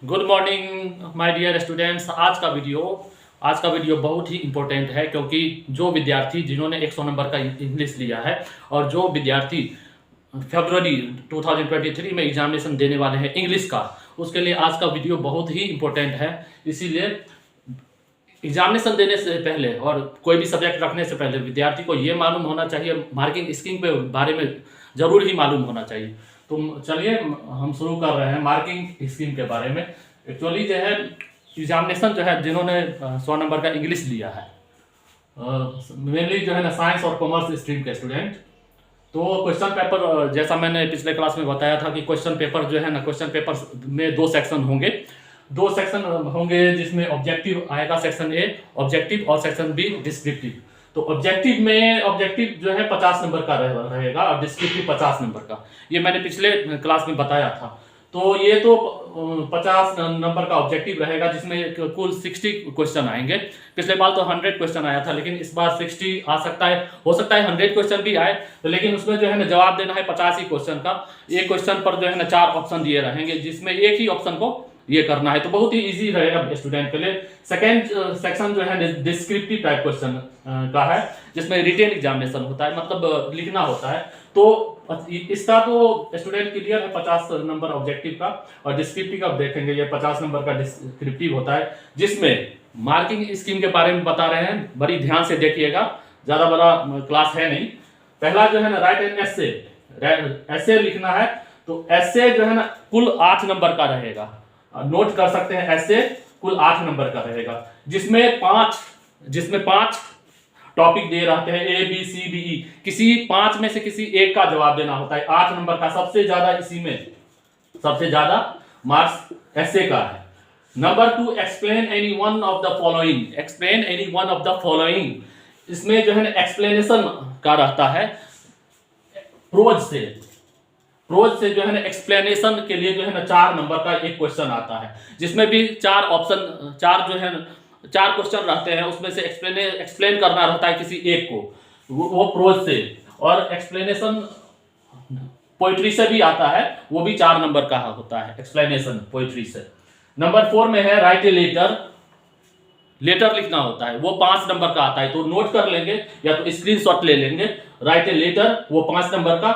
Good morning my dear students. आज का video बहुत ही इम्पोर्टेंट है, क्योंकि जो विद्यार्थी जिन्होंने 100 नंबर का इंग्लिश लिया है और जो विद्यार्थी फरवरी 2023 में एग्जामिनेशन देने वाले हैं इंग्लिश का, उसके लिए आज का वीडियो बहुत ही इम्पोर्टेंट है। इसीलिए एग्जामिनेशन देने से पहले और कोई भी सब्जेक्ट रखने से पहले विद्यार्थी को ये मालूम होना चाहिए, मार्किंग स्कीम के बारे में जरूर ही मालूम होना चाहिए। तो चलिए हम शुरू कर रहे हैं मार्किंग स्कीम के बारे में। एक्चुअली जो है एग्जामिनेशन जो है जिन्होंने 100 नंबर का इंग्लिश लिया है, मेनली जो है ना साइंस और कॉमर्स स्ट्रीम के स्टूडेंट, तो क्वेश्चन पेपर जैसा मैंने पिछले क्लास में बताया था कि क्वेश्चन पेपर जो है ना, क्वेश्चन पेपर में दो सेक्शन होंगे जिसमें ऑब्जेक्टिव आएगा सेक्शन ए ऑब्जेक्टिव और सेक्शन बी डिस्क्रिप्टिव। तो ऑब्जेक्टिव जो है 50 नंबर का रहेगा और डिस्क्रिप्टिव 50 नंबर का, ये मैंने पिछले क्लास में बताया था। तो ये तो 50 नंबर का ऑब्जेक्टिव रहेगा जिसमें कुल 60 क्वेश्चन आएंगे। पिछले बार तो 100 क्वेश्चन आया था, लेकिन इस बार 60 आ सकता है, हो सकता है 100 क्वेश्चन भी आए, तो लेकिन उसमें जो है ना जवाब देना है 50 ही क्वेश्चन का। एक क्वेश्चन पर जो है ना 4 ऑप्शन दिए रहेंगे, जिसमें एक ही ऑप्शन को ये करना है, तो बहुत ही इजी रहेगा स्टूडेंट के लिए। सेकेंड सेक्शन जो है डिस्क्रिप्टिव टाइप क्वेश्चन का है, जिसमें रिटेन एग्जामिनेशन होता है, मतलब लिखना होता है। तो इसका तो स्टूडेंट क्लियर है 50 नंबर ऑब्जेक्टिव का, और डिस्क्रिप्टिव का देखेंगे ये 50 नंबर का डिस्क्रिप्टिव होता है, जिसमें मार्किंग स्कीम के बारे में बता रहे हैं। बड़ी ध्यान से देखिएगा, ज्यादा बड़ा क्लास है नहीं। पहला जो है ना राइट एन एसे लिखना है। तो एसे जो है ना कुल 8 नंबर का रहेगा, नोट कर सकते हैं। ऐसे कुल 8 नंबर का रहेगा, जिसमें पांच टॉपिक दे रहते हैं ए बी सी डी ई। किसी 5 में से किसी एक का जवाब देना होता है। 8 नंबर का सबसे ज्यादा, इसी में सबसे ज्यादा मार्क्स ऐसे का है। Number 2, explain any one of the following. Explain any one of the following, इसमें जो है ना एक्सप्लेनेशन का रहता है। प्रोज से जो है ना एक्सप्लेनेशन के लिए जो है ना 4 नंबर का एक क्वेश्चन आता है, जिसमें भी 4 जो है ना 4 क्वेश्चन रहते हैं, उसमें से एक्सप्लेन करना रहता है किसी एक को, वो प्रोज से। और एक्सप्लेनेशन पोइट्री से भी आता है, वो भी 4 नंबर का होता है एक्सप्लेनेशन पोइट्री से। नंबर 4 में है राइट ए लेटर लिखना होता है, वो 5 नंबर का आता है। तो नोट कर लेंगे या तो स्क्रीनशॉट ले लेंगे। राइट ए लेटर, वो 5 नंबर का।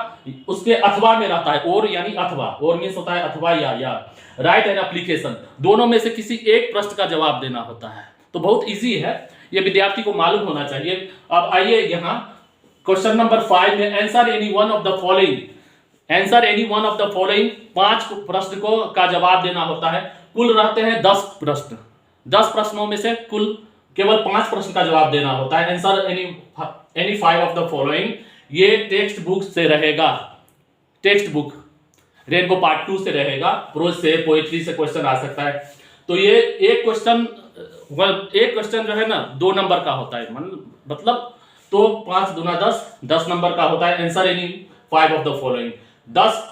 उसके अथवा में रहता है, और यानी अथवा, और मीन्स होता है अथवा या। राइट एन एप्लीकेशन, दोनों में से किसी एक प्रश्न का जवाब देना होता है। तो बहुत इजी है, ये विद्यार्थी को मालूम होना चाहिए। अब आइए यहाँ क्वेश्चन नंबर 5 में answer any one of the following. Answer any one of the following, 5 प्रश्न को का जवाब देना होता है। कुल रहते हैं 10 प्रश्न। 10 प्रश्नों में से कुल केवल 5 प्रश्न का जवाब देना होता है। Answer any 5 of the following, ये टेक्स्ट बुक से रहेगा। टेक्स्ट बुक रेनबो पार्ट 2 से रहेगा। प्रोज से, पोएट्री से क्वेश्चन आ सकता है। तो ये एक क्वेश्चन जो है ना 2 नंबर का होता है, मतलब तो 5 दूना 10 नंबर का होता है। Answer any 5 of the following,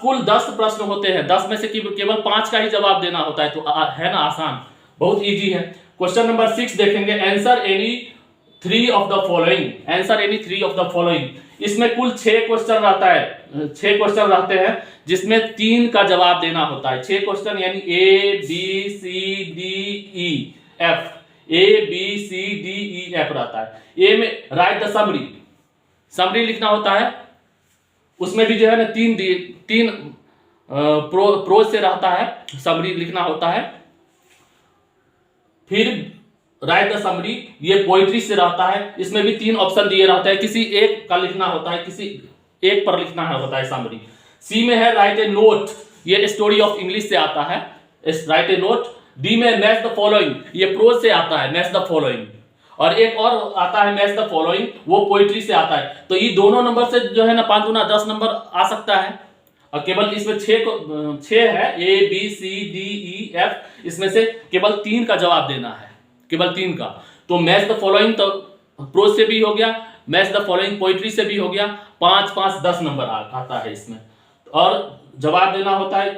कुल 10 प्रश्न होते हैं, 10 में से केवल 5 का ही जवाब देना होता है। तो है ना आसान, बहुत इजी है। क्वेश्चन नंबर 6 देखेंगे, answer any 3 of the following. Answer any 3 of the following, इसमें कुल 6 क्वेश्चन रहता है, 6 क्वेश्चन रहते हैं, जिसमें 3 का जवाब देना होता है। 6 क्वेश्चन यानी A B C D E F, A B C D E F रहता है। ए में राइट द समरी लिखना होता है, उसमें भी जो है ना तीन प्रोज से रहता है, समरी लिखना होता है। फिर राइट द समरी, ये पोइट्री से रहता है, इसमें भी 3 ऑप्शन दिए रहते हैं, किसी एक का लिखना होता है, किसी एक पर लिखना होता है समरी। सी में है राइट ए नोट, ये स्टोरी ऑफ इंग्लिश से आता है, राइट ए नोट। डी में मैच द फॉलोइंग, ये प्रोज से आता है, मैच द फॉलोइंग। और एक और आता है मैच द फॉलोइंग, वो पोइट्री से आता है। तो ये दोनों नंबर से जो है ना 5 गुना 10 नंबर आ सकता है। और केवल इसमें 6 है, A B C D E F, इसमें से केवल 3 का जवाब देना है, केवल 3 का। तो मैच द फॉलोइंग तो प्रोज से भी हो गया, मैच द फॉलोइंग पोइट्री से भी हो गया। 5 5 10 नंबर आता है इसमें, और जवाब देना होता है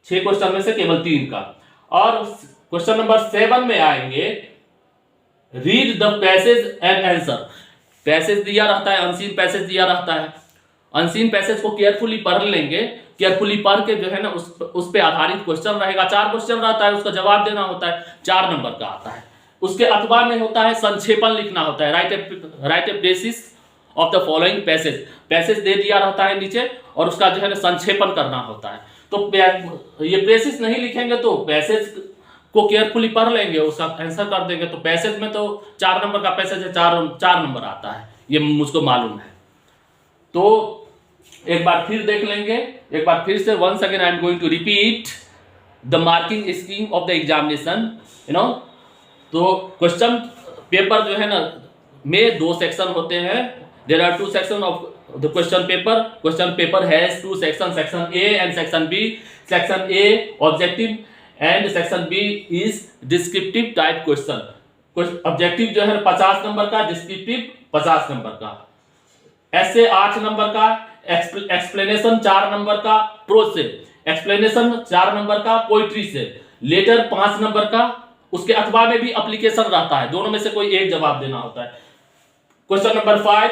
6 क्वेश्चन में से केवल 3 का। और क्वेश्चन नंबर 7 में आएंगे, read the passage and answer. Passage दिया रहता है, अनसीन पैसेज दिया रहता है। अनसीन पैसेज को केयरफुली पढ़ लेंगे केयरफुली पढ़ के जो है ना उस पे आधारित क्वेश्चन रहेगा। 4 क्वेश्चन रहता है, उसका जवाब देना होता है, 4 नंबर का आता है। उसके अथवा में होता है संक्षेपण लिखना होता है, write a basis of the following passage. Passage दे दिया रहता है नीचे और उसका जो है ना संक्षेपण करना होता है। तो ये प्रेसिस नहीं लिखेंगे तो पैसेज को केयरफुली पढ़ लेंगे, उसका आंसर कर देंगे। तो पैसेज में तो 4 नंबर का पैसेज है, 4 नंबर आता है, ये मुझको मालूम है। तो एक बार फिर देख लेंगे, एक बार फिर से once again I am going to repeat the marking scheme of the examination, तो क्वेश्चन पेपर जो है ना में 2 सेक्शन होते हैं। There are 2 section of the question paper. Question paper has 2 section, section A and section B. Section A objective and section B is descriptive type question. Objective जो है 50 number का, descriptive 50 number का, ऐसे 8 number का, explanation 4 number का, pros से explanation 4 number का, poetry से लेटर 5 नंबर का। उसके अथवा में भी एप्लीकेशन रहता है, दोनों में से कोई एक जवाब देना होता है। क्वेश्चन नंबर 5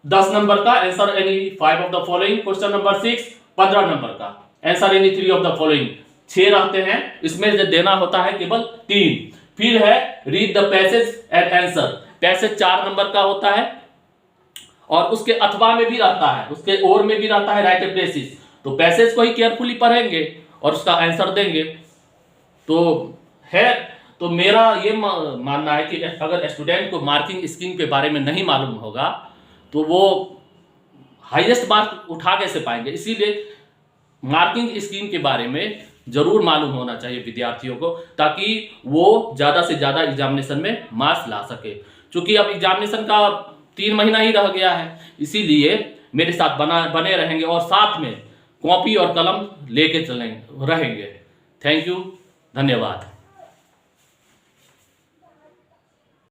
10 नंबर का, answer any 5 of the following. Question number 6 15 number का, answer any 3 of the following. 6 रहते हैं, इसमें देना होता है केवल 3। फिर है read the passage and answer. Passage 4 number का होता है और उसके अथवा में भी रहता है, उसके ओर में भी रहता है राइट ए बेसिस। तो पैसेज को ही केयरफुली पढ़ेंगे और उसका आंसर देंगे। तो मेरा ये मानना है कि अगर स्टूडेंट को मार्किंग स्कीम के बारे में नहीं मालूम होगा तो वो हाईएस्ट मार्क उठा कैसे पाएंगे। इसीलिए मार्किंग स्कीम के बारे में जरूर मालूम होना चाहिए विद्यार्थियों को, ताकि वो ज़्यादा से ज़्यादा एग्जामिनेशन में मार्क्स ला सके। क्योंकि अब एग्जामिनेशन का 3 महीना ही रह गया है, इसीलिए मेरे साथ बने रहेंगे और साथ में कॉपी और कलम लेके रहेंगे। थैंक यू, धन्यवाद।